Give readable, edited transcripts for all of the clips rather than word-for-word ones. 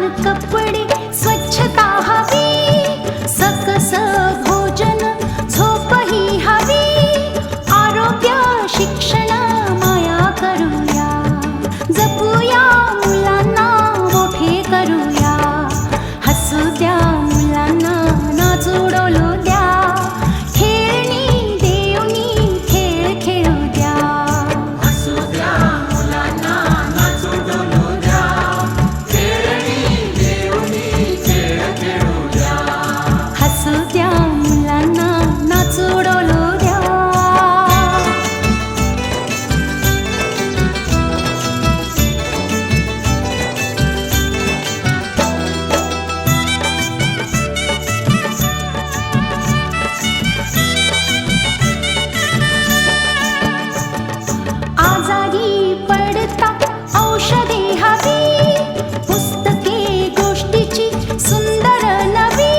छान कपडे स्वच्छता हवी, सकस भोजन झोपही हवी, आरोग्य शिक्षण माया करूया, जपूया मुलांना मोठे करूया, हसू द्या मुलांना नाचू डोलू द्या, खेळणी देऊनी खेळ खेळू द्या, हसू द्या मुलांना नाचू डोलू द्या, खेळणी देऊनी खेळ खेळू द्या, हसू द्या मुलांना नाचू डोलू द्या. आजारी पडता औषधे हवी, पुस्तके गोष्टीची सुंदर नवी,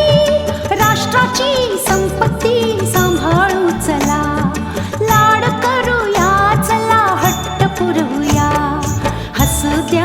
राष्ट्राची संपत्ती सांभाळू चला, लाड करूया चला हट्ट पुरवूया, हसू द्या